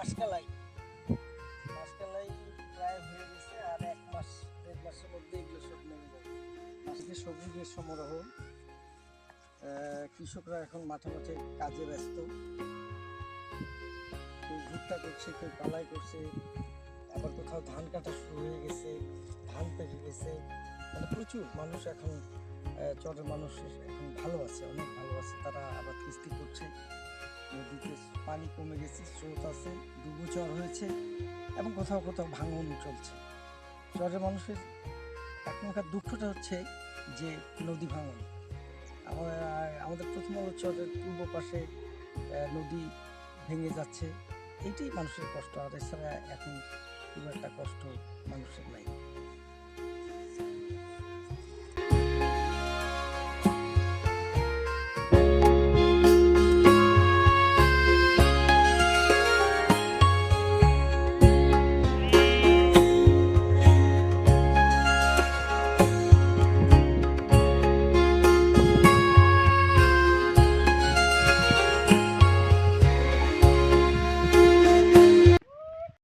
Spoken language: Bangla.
মাসকালাই মাসকালাই প্রায় হয়ে গেছে, আর 1 মাস 1.5 মাসের মধ্যে এগুলো সব নেমে যাবে। মাসে সবুজের সমারোহ। কৃষকরা এখন মাঠে মাঠে কাজে ব্যস্ত, কেউ ভুট্টা করছে, কেউ পালাই করছে, আবার কোথাও ধান কাটা শুরু হয়ে গেছে, ধান পেকে গেছে। মানে প্রচুর মানুষ এখন, চরের মানুষ এখন ভালো আছে, অনেক ভালো আছে। তারা আবার কিস্তি করছে, নদীতে পানি কমে গেছে, স্রোত আছে, ডুবু চর হয়েছে এবং কোথাও কোথাও ভাঙন চলছে। চরের মানুষের এখনকার দুঃখটা হচ্ছে যে নদী ভাঙন। আমাদের প্রথম আলো চরের পূর্ব পাশে নদী ভেঙে যাচ্ছে, এইটাই মানুষের কষ্ট। আর এছাড়া এখন খুব একটা কষ্ট মানুষের নাই।